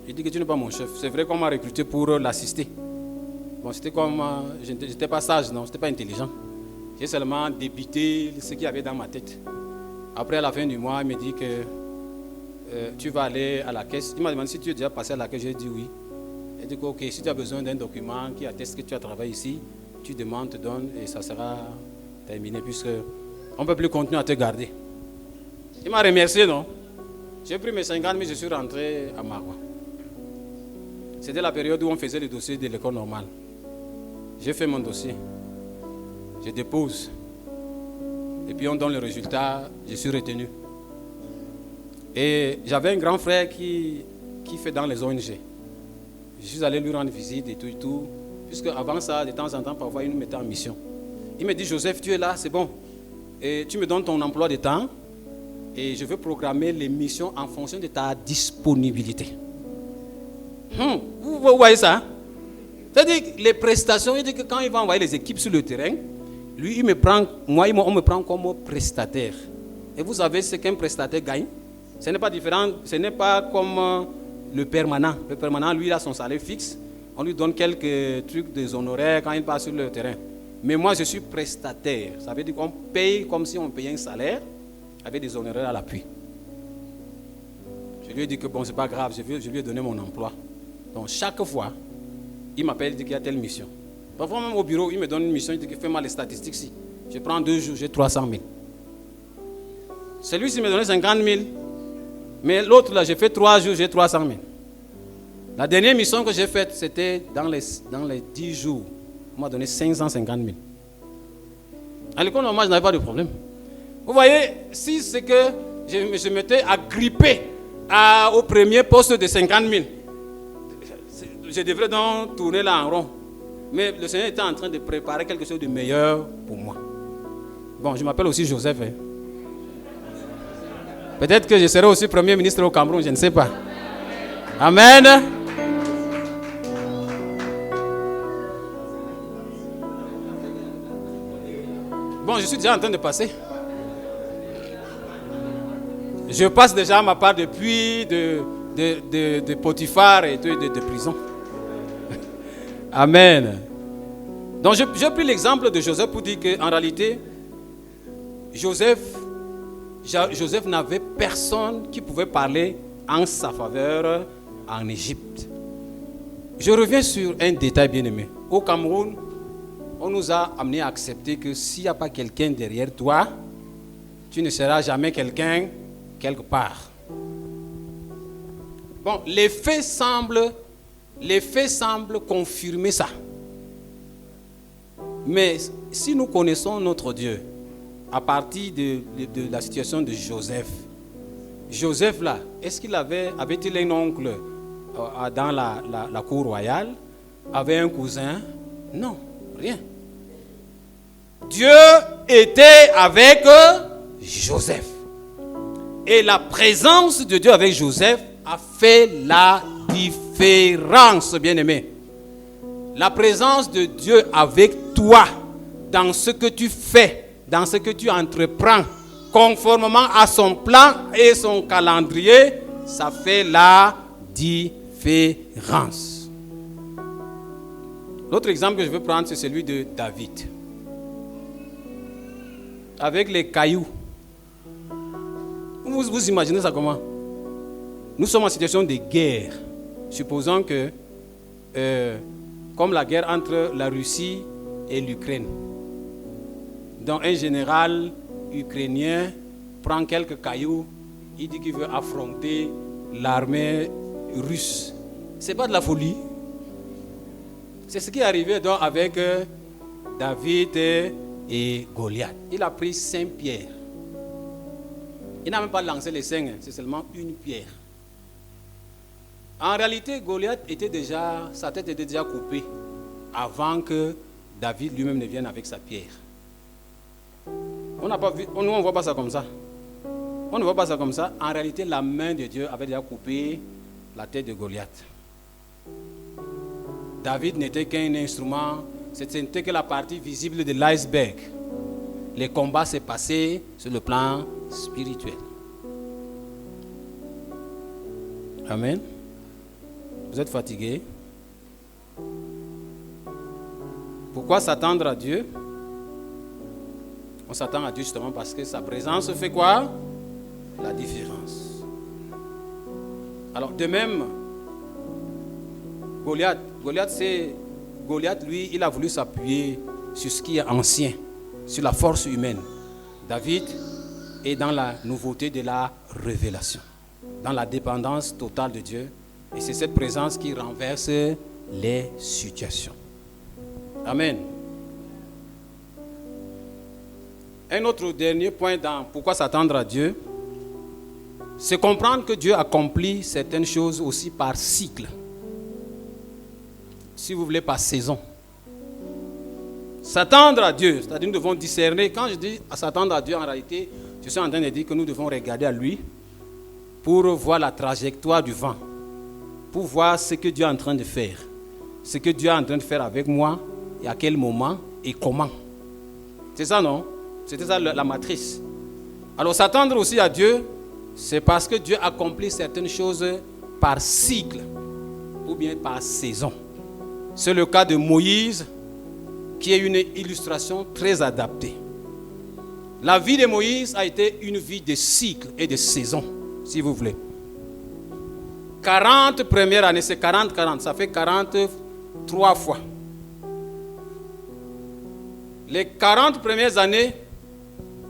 Il dit que tu n'es pas mon chef. C'est vrai qu'on m'a recruté pour l'assister. Bon, c'était comme, je n'étais pas sage, non, je n'étais pas intelligent. J'ai seulement débité ce qu'il y avait dans ma tête. Après, à la fin du mois, il me dit que tu vas aller à la caisse. Il m'a demandé si tu es déjà passé à la caisse. J'ai dit oui. Il dit que ok, si tu as besoin d'un document qui atteste que tu as travaillé ici, tu demandes, te donnes et ça sera terminé puisque on ne peut plus continuer à te garder. Il m'a remercié, non? J'ai pris mes 50 000, je suis rentré à Maroua. C'était la période où on faisait le dossier de l'école normale. J'ai fait mon dossier. Je dépose. Et puis on donne le résultat, je suis retenu. Et j'avais un grand frère qui fait dans les ONG. Je suis allé lui rendre visite et tout. Puisque avant ça, de temps en temps, parfois, il nous mettait en mission. Il me dit, Joseph, tu es là, c'est bon. Et tu me donnes ton emploi de temps. Et je veux programmer les missions en fonction de ta disponibilité. Vous voyez ça? C'est-à-dire que les prestations, il dit que quand il va envoyer les équipes sur le terrain, lui, il me prend, moi, on me prend comme prestataire. Et vous savez ce qu'un prestataire gagne? Ce n'est pas différent, ce n'est pas comme le permanent. Le permanent, lui, il a son salaire fixe. On lui donne quelques trucs des honoraires quand il passe sur le terrain. Mais moi, je suis prestataire. Ça veut dire qu'on paye comme si on payait un salaire avec des honoraires à l'appui. Je lui ai dit que bon, c'est pas grave, je lui ai donné mon emploi. Donc chaque fois, il m'appelle, il dit qu'il y a telle mission. Parfois même au bureau, il me donne une mission, il dit qu'il fait mal les statistiques. Si je prends 2 jours, j'ai 300 000. Celui-ci me donnait 50 000. Mais l'autre là, j'ai fait 3 jours, j'ai 300 000. La dernière mission que j'ai faite, c'était dans les 10 jours. On m'a donné 550 000. À l'école normale, je n'avais pas de problème. Vous voyez, si c'est que je m'étais agrippé au premier poste de 50 000, je devrais donc tourner là en rond. Mais le Seigneur était en train de préparer quelque chose de meilleur pour moi. Bon, je m'appelle aussi Joseph. Hein. Peut-être que je serai aussi Premier ministre au Cameroun, je ne sais pas. Amen. Bon, je suis déjà en train de passer. Je passe déjà ma part depuis de Potiphar et de prison. Amen. Donc j'ai pris l'exemple de Joseph pour dire qu'en réalité, Joseph n'avait personne qui pouvait parler en sa faveur en Égypte. Je reviens sur un détail bien aimé. Au Cameroun, on nous a amené à accepter que s'il n'y a pas quelqu'un derrière toi, tu ne seras jamais quelqu'un quelque part. Bon, les faits semblent confirmer ça. Mais si nous connaissons notre Dieu, à partir de la situation de Joseph, Joseph là, est-ce qu'il avait-il un oncle dans la cour royale? Avait un cousin? Non, rien. Dieu était avec Joseph. Et la présence de Dieu avec Joseph a fait la différence, bien-aimé. La présence de Dieu avec toi, dans ce que tu fais, dans ce que tu entreprends, conformément à son plan et son calendrier, ça fait la différence. L'autre exemple que je veux prendre, c'est celui de David. Avec les cailloux. Vous imaginez ça comment? Nous sommes en situation de guerre. Supposons que, comme la guerre entre la Russie et l'Ukraine, donc un général ukrainien prend quelques cailloux, il dit qu'il veut affronter l'armée russe. C'est pas de la folie. C'est ce qui est arrivé donc avec David et Goliath. Il a pris 5 pierres. Il n'a même pas lancé les 5, c'est seulement une pierre. En réalité, Goliath sa tête était déjà coupée avant que David lui-même ne vienne avec sa pierre. On ne voit pas ça comme ça. On ne voit pas ça comme ça. En réalité, la main de Dieu avait déjà coupé la tête de Goliath. David n'était qu'un instrument, ce n'était que la partie visible de l'iceberg. Les combats s'est passé sur le plan spirituel. Amen. Vous êtes fatigué? Pourquoi s'attendre à Dieu? On s'attend à Dieu justement parce que sa présence fait quoi? La différence. Alors de même, Goliath, lui, il a voulu s'appuyer sur ce qui est ancien, sur la force humaine. David est dans la nouveauté de la révélation, dans la dépendance totale de Dieu. Et c'est cette présence qui renverse les situations. Amen. Un autre dernier point dans pourquoi s'attendre à Dieu, c'est comprendre que Dieu accomplit certaines choses aussi par cycle. Si vous voulez, par saison. S'attendre à Dieu, c'est-à-dire nous devons discerner. Quand je dis s'attendre à Dieu, en réalité, je suis en train de dire que nous devons regarder à lui pour voir la trajectoire du vent, pour voir ce que Dieu est en train de faire, ce que Dieu est en train de faire avec moi, et à quel moment et comment. C'est ça, non? C'était ça la matrice. Alors s'attendre aussi à Dieu, c'est parce que Dieu accomplit certaines choses par cycle ou bien par saison. C'est le cas de Moïse, qui est une illustration très adaptée. La vie de Moïse a été une vie de cycle et de saison, si vous voulez. 40 premières années, c'est 40, ça fait 43 fois. Les 40 premières années,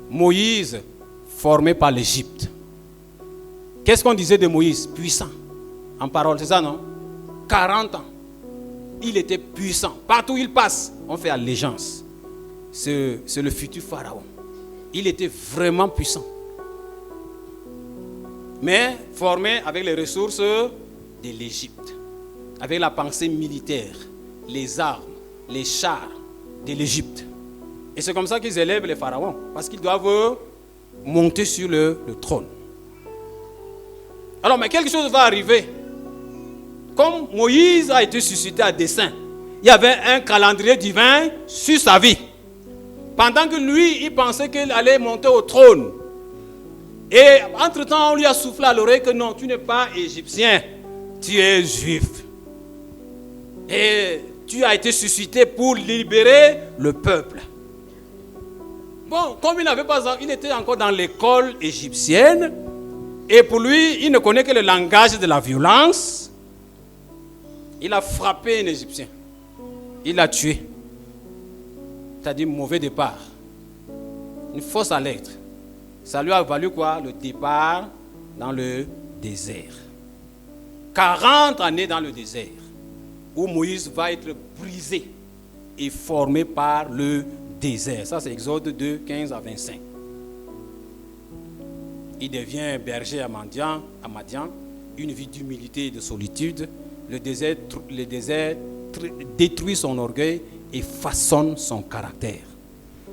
Moïse, formé par l'Égypte. Qu'est-ce qu'on disait de Moïse? Puissant. En parole, c'est ça, non? 40 ans. Il était puissant. Partout où il passe, on fait allégeance. C'est le futur pharaon. Il était vraiment puissant. Mais formé avec les ressources de l'Égypte. Avec la pensée militaire, les armes, les chars de l'Égypte. Et c'est comme ça qu'ils élèvent les pharaons. Parce qu'ils doivent monter sur le trône. Alors, mais quelque chose va arriver. Comme Moïse a été suscité à dessein, il y avait un calendrier divin sur sa vie. Pendant que lui, il pensait qu'il allait monter au trône. Et entre-temps, on lui a soufflé à l'oreille que non, tu n'es pas égyptien, tu es juif. Et tu as été suscité pour libérer le peuple. Bon, comme il était encore dans l'école égyptienne, et pour lui, il ne connaît que le langage de la violence. Il a frappé un Égyptien. Il l'a tué. C'est-à-dire mauvais départ. Une fausse alerte. Ça lui a valu quoi? Le départ dans le désert. 40 années dans le désert. Où Moïse va être brisé et formé par le désert. Ça c'est Exode 2, 15 à 25. Il devient berger à Madian, une vie d'humilité et de solitude. Le désert détruit son orgueil et façonne son caractère.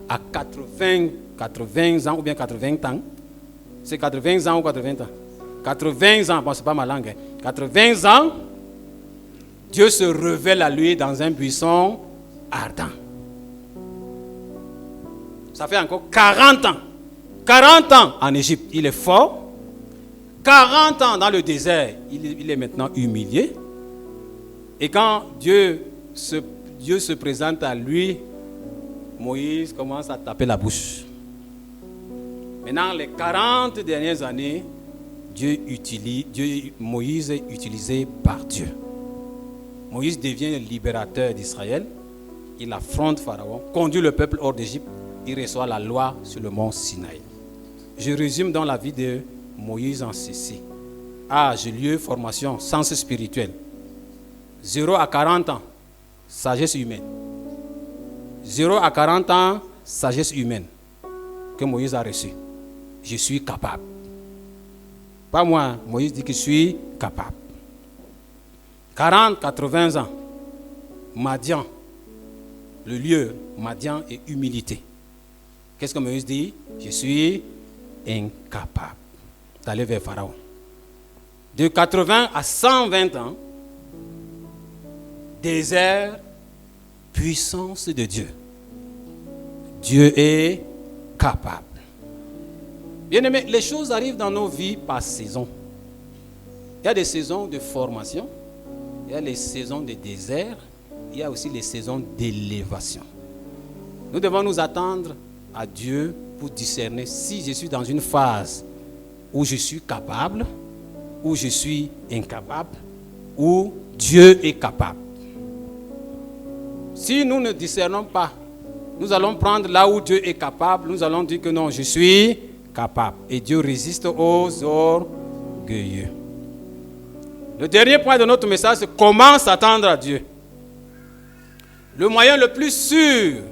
À 80 ans ou bien 80 ans, c'est 80 ans ou 80 ans? 80 ans, bon c'est pas ma langue, 80 ans, Dieu se révèle à lui dans un buisson ardent. Ça fait encore 40 ans. 40 ans en Égypte, il est fort. 40 ans dans le désert, il est maintenant humilié. Et quand Dieu se présente à lui, Moïse commence à taper la bouche. Maintenant, les 40 dernières années, Moïse est utilisé par Dieu. Moïse devient le libérateur d'Israël. Il affronte Pharaon, conduit le peuple hors d'Égypte. Il reçoit la loi sur le mont Sinaï. Je résume dans la vie de Moïse en ceci. Âge, lieu, formation, sens spirituel. 0 à 40 ans, sagesse humaine. 0 à 40 ans, sagesse humaine que Moïse a reçue. Je suis capable. Pas moi, Moïse dit que je suis capable. 40, 80 ans, Madian. Le lieu, Madian et humilité. Qu'est-ce que Moïse dit? Je suis incapable d'aller vers Pharaon. De 80 à 120 ans, désert, puissance de Dieu. Dieu est capable. Bien aimé, les choses arrivent dans nos vies par saison. Il y a des saisons de formation, il y a les saisons de désert, il y a aussi les saisons d'élévation. Nous devons nous attendre à Dieu pour discerner si je suis dans une phase où je suis capable, où je suis incapable, où Dieu est capable. Si nous ne discernons pas, nous allons prendre là où Dieu est capable, nous allons dire que non, je suis capable. Et Dieu résiste aux orgueilleux. Le dernier point de notre message, c'est comment s'attendre à Dieu. Le moyen le plus sûr,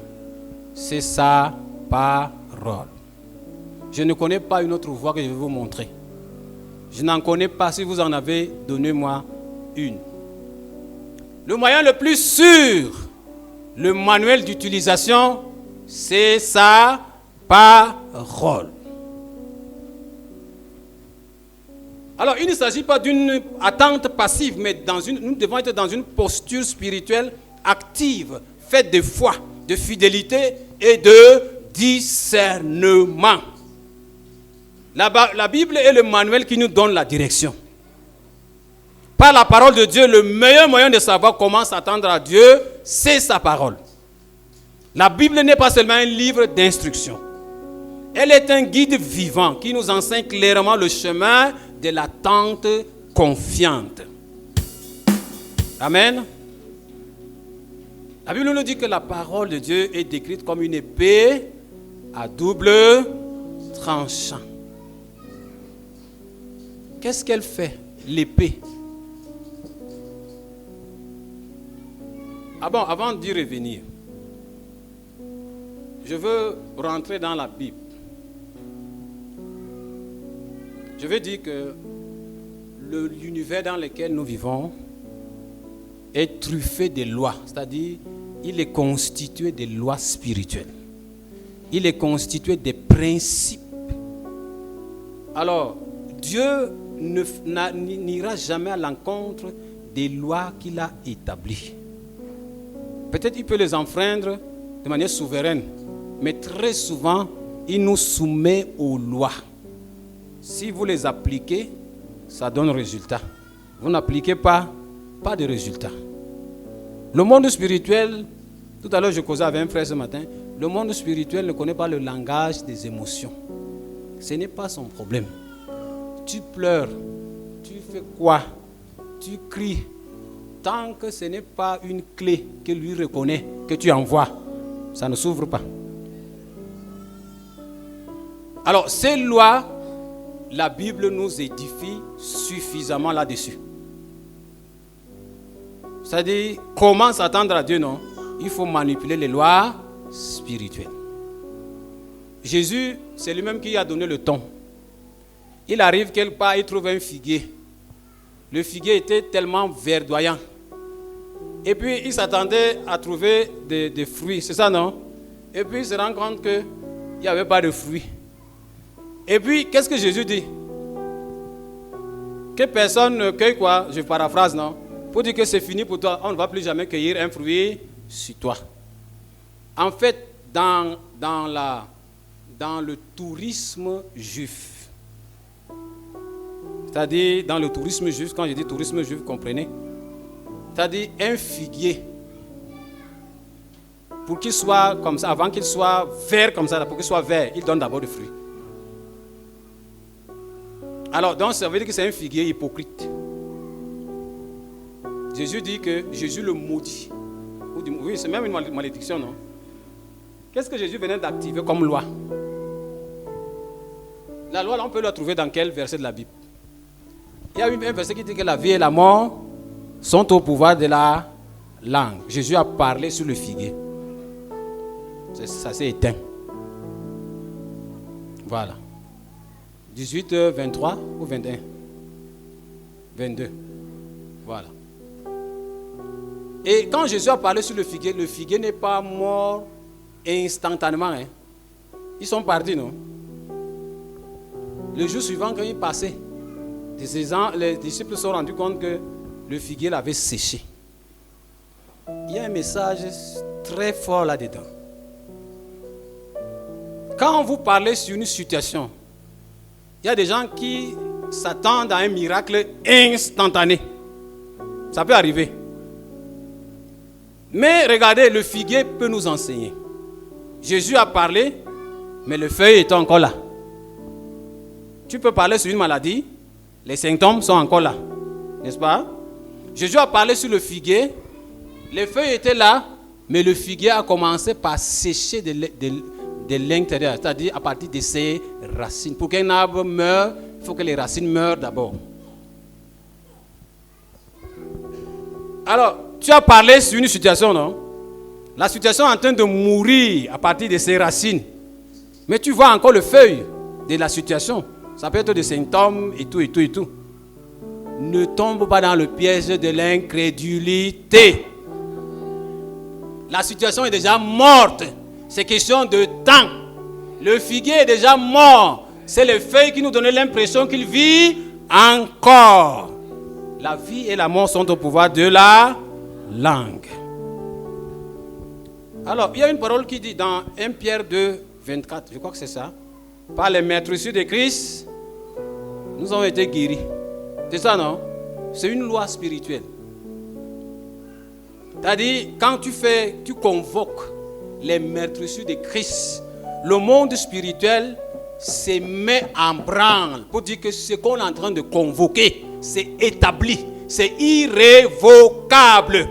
c'est sa parole. Je ne connais pas une autre voie que je vais vous montrer. Je n'en connais pas. Si vous en avez, donnez-moi une. Le moyen le plus sûr, le manuel d'utilisation, c'est sa parole. Alors, il ne s'agit pas d'une attente passive, mais nous devons être dans une posture spirituelle active, faite de foi, de fidélité et de discernement. La Bible est le manuel qui nous donne la direction. Par la parole de Dieu, le meilleur moyen de savoir comment s'attendre à Dieu, c'est sa parole. La Bible n'est pas seulement un livre d'instruction. Elle est un guide vivant qui nous enseigne clairement le chemin de l'attente confiante. Amen. La Bible nous dit que la parole de Dieu est décrite comme une épée à double tranchant. Qu'est-ce qu'elle fait, l'épée? Ah bon, avant d'y revenir, je veux rentrer dans la Bible. Je veux dire que l'univers dans lequel nous vivons est truffé de lois, c'est-à-dire il est constitué de lois spirituelles. Il est constitué de principes. Alors, Dieu n'ira jamais à l'encontre des lois qu'il a établies. Peut-être il peut les enfreindre de manière souveraine, mais très souvent, il nous soumet aux lois. Si vous les appliquez, ça donne résultat. Vous n'appliquez pas, pas de résultat. Le monde spirituel, tout à l'heure je causais avec un frère ce matin, le monde spirituel ne connaît pas le langage des émotions. Ce n'est pas son problème. Tu pleures, tu fais quoi? Tu cries. Tant que ce n'est pas une clé que lui reconnaît, que tu envoies, ça ne s'ouvre pas. Alors, ces lois, la Bible nous édifie suffisamment là-dessus. C'est-à-dire, comment s'attendre à Dieu, non? Il faut manipuler les lois spirituelles. Jésus, c'est lui-même qui a donné le ton. Il arrive quelque part, il trouve un figuier. Le figuier était tellement verdoyant. Et puis, il s'attendait à trouver des fruits, c'est ça, non? Et puis, il se rend compte qu'il n'y avait pas de fruits. Et puis, qu'est-ce que Jésus dit? Que personne ne cueille quoi? Je paraphrase, non? Pour dire que c'est fini pour toi, on ne va plus jamais cueillir un fruit sur toi. En fait, dans le tourisme juif, c'est-à-dire dans le tourisme juif, quand je dis tourisme juif, comprenez? C'est-à-dire un figuier, pour qu'il soit comme ça, avant qu'il soit vert comme ça, pour qu'il soit vert, il donne d'abord des fruits. Alors, donc, ça veut dire que c'est un figuier hypocrite. Jésus dit que Jésus le maudit. Oui, c'est même une malédiction, non? Qu'est-ce que Jésus venait d'activer comme loi? La loi, là, on peut la trouver dans quel verset de la Bible? Il y a un verset qui dit que la vie et la mort sont au pouvoir de la langue. Jésus a parlé sur le figuier. Ça s'est éteint. Voilà. 18, 23 ou 21? 22. Voilà. Et quand Jésus a parlé sur le figuier n'est pas mort instantanément. Hein. Ils sont partis, non? Le jour suivant, quand il passait, les disciples se sont rendus compte que le figuier l'avait séché. Il y a un message très fort là-dedans. Quand vous parlez sur une situation, il y a des gens qui s'attendent à un miracle instantané. Ça peut arriver. Mais regardez, le figuier peut nous enseigner. Jésus a parlé, mais le feuille est encore là. Tu peux parler sur une maladie, les symptômes sont encore là. N'est-ce pas? Jésus a parlé sur le figuier, les feuilles étaient là, mais le figuier a commencé par sécher de l'intérieur, c'est-à-dire à partir de ses racines. Pour qu'un arbre meure, il faut que les racines meurent d'abord. Alors, tu as parlé sur une situation, non? La situation est en train de mourir à partir de ses racines. Mais tu vois encore le feuille de la situation. Ça peut être des symptômes et tout, et tout, et tout. Ne tombe pas dans le piège de l'incrédulité. La situation est déjà morte. C'est question de temps. Le figuier est déjà mort. C'est les feuilles qui nous donnent l'impression qu'il vit encore. La vie et la mort sont au pouvoir de la langue. Alors, il y a une parole qui dit dans 1 Pierre 2, 24, je crois que c'est ça. Par les maîtresses de Christ, nous avons été guéris. C'est ça, non? C'est une loi spirituelle. C'est-à-dire, quand tu convoques les maîtresses de Christ, le monde spirituel se met en branle pour dire que ce qu'on est en train de convoquer, c'est établi, c'est irrévocable.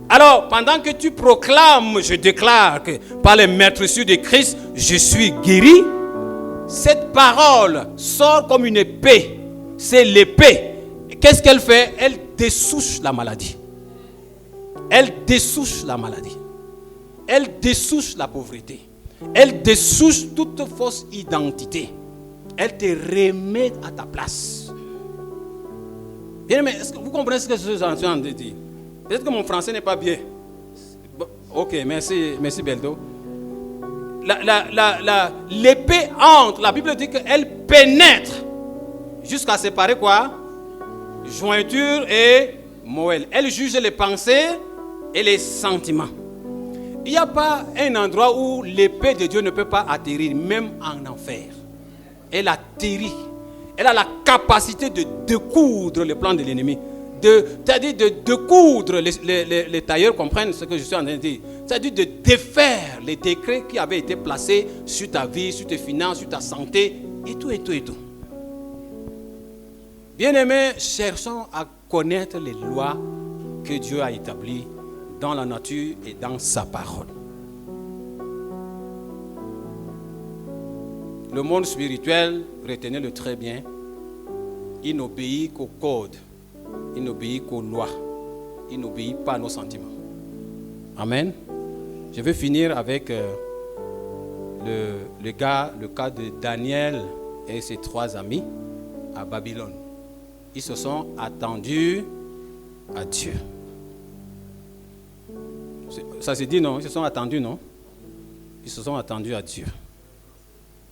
Alors, pendant que tu proclames, je déclare que par les maîtresses de Christ, je suis guéri, cette parole sort comme une épée. C'est l'épée. Qu'est-ce qu'elle fait? Elle dessouche la maladie. Elle dessouche la maladie. Elle dessouche la pauvreté. Elle dessouche toute fausse identité. Elle te remet à ta place. Bien, mais est-ce que vous comprenez ce que je suis en train de dire? Peut-être que mon français n'est pas bien. Ok, merci Beldo. L'épée entre, la Bible dit qu'elle pénètre jusqu'à séparer quoi? Jointure et moelle. Elle juge les pensées et les sentiments. Il n'y a pas un endroit où l'épée de Dieu ne peut pas atterrir, même en enfer. Elle atterrit. Elle a la capacité de découdre le plan de l'ennemi. C'est-à-dire de découdre, les tailleurs comprennent ce que je suis en train de dire. C'est-à-dire de défaire les décrets qui avaient été placés sur ta vie, sur tes finances, sur ta santé, et tout, et tout, et tout. Bien-aimés, cherchons à connaître les lois que Dieu a établies dans la nature et dans sa parole. Le monde spirituel, retenez-le très bien, il n'obéit qu'au code, il n'obéit qu'aux lois, il n'obéit pas à nos sentiments. Amen. Je vais finir avec le cas de Daniel et ses 3 amis à Babylone. Ils se sont attendus à Dieu. Ça se dit non? Ils se sont attendus, non? Ils se sont attendus à Dieu.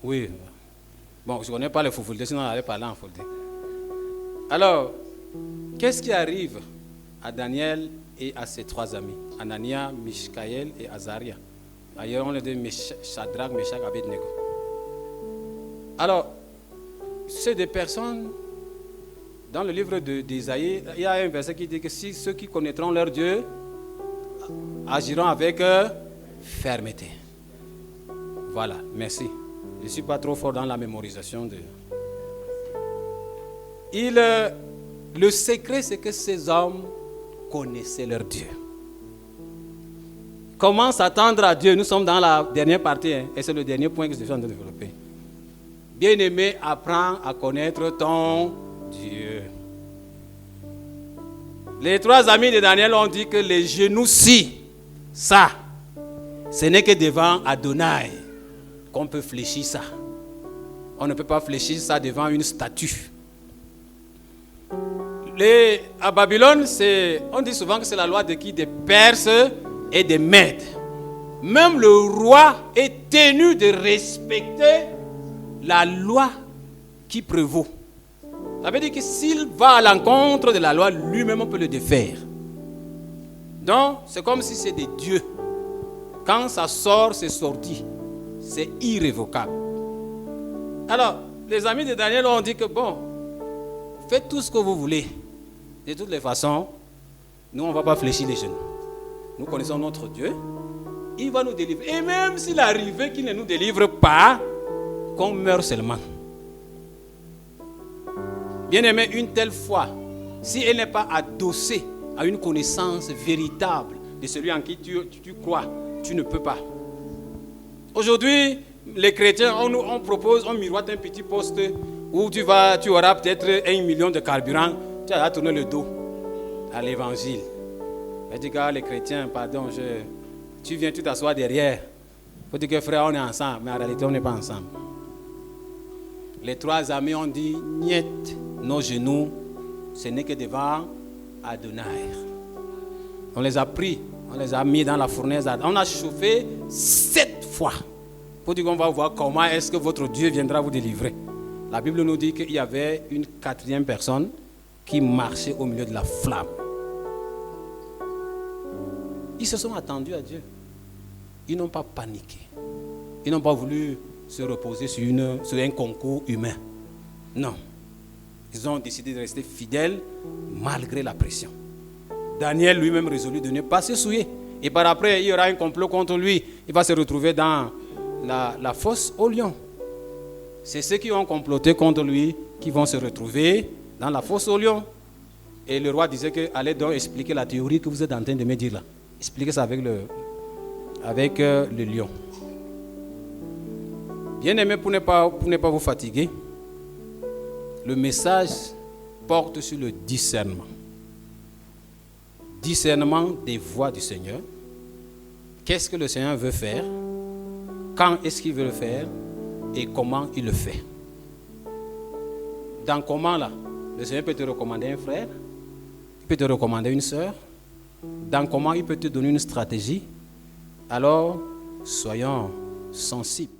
Oui. Bon, je ne connais pas les Foufoulés, sinon on allait parler en Foufoulé. Alors, qu'est-ce qui arrive à Daniel et à ses 3 amis? Anania, Michaël et Azaria. D'ailleurs, on les dit Shadrach, Meshach, Abednego. Alors, c'est des personnes, dans le livre d'Isaïe, il y a un verset qui dit que si ceux qui connaîtront leur Dieu agiront avec fermeté. Voilà, merci. Je ne suis pas trop fort dans la mémorisation de... Le secret, c'est que ces hommes connaissaient leur Dieu. Comment s'attendre à Dieu? Nous sommes dans la dernière partie, hein, et c'est le dernier point que je suis en train de développer. Bien-aimé, apprends à connaître ton Dieu. Les 3 amis de Daniel ont dit que les genoux-ci, ça, ce n'est que devant Adonai qu'on peut fléchir ça. On ne peut pas fléchir ça devant une statue. À Babylone, on dit souvent que c'est la loi de qui? Des Perses et des Mèdes. Même le roi est tenu de respecter la loi qui prévaut. Ça veut dire que s'il va à l'encontre de la loi, lui-même on peut le défaire. Donc, c'est comme si c'est des dieux. Quand ça sort, c'est sorti. C'est irrévocable. Alors, les amis de Daniel ont dit que bon, faites tout ce que vous voulez. De toutes les façons, nous, on ne va pas fléchir les genoux. Nous connaissons notre Dieu. Il va nous délivrer. Et même s'il arrivait qu'il ne nous délivre pas, qu'on meure seulement. Bien aimé, une telle foi, si elle n'est pas adossée à une connaissance véritable de celui en qui tu crois, tu ne peux pas. Aujourd'hui, les chrétiens, on propose, on miroite un petit poste où tu auras peut-être 1 million de carburant, tu vas tourner le dos à l'évangile. Je dis, les chrétiens, pardon, tu viens, tu t'assois derrière. Il faut dire que frère, on est ensemble, mais en réalité, on n'est pas ensemble. Les 3 amis ont dit, niet, nos genoux, ce n'est que devant Adonai. On les a pris, on les a mis dans la fournaise, on a chauffé 7 fois. Il faut dire qu'on va voir comment est-ce que votre Dieu viendra vous délivrer. La Bible nous dit qu'il y avait une 4e personne qui marchait au milieu de la flamme. Ils se sont attendus à Dieu. Ils n'ont pas paniqué. Ils n'ont pas voulu se reposer sur un concours humain. Non. Ils ont décidé de rester fidèles malgré la pression. Daniel lui-même résolut de ne pas se souiller. Et par après, il y aura un complot contre lui. Il va se retrouver dans la fosse aux lions. C'est ceux qui ont comploté contre lui qui vont se retrouver dans la fosse aux lions. Et le roi disait que allez donc expliquer la théorie que vous êtes en train de me dire là. Expliquez ça avec le lion. Bien aimé, pour ne pas vous fatiguer, le message porte sur le discernement. Discernement des voies du Seigneur. Qu'est-ce que le Seigneur veut faire? Quand est-ce qu'il veut le faire? Et comment il le fait? Dans comment là? Le Seigneur peut te recommander un frère, il peut te recommander une sœur. Dans comment il peut te donner une stratégie. Alors, soyons sensibles.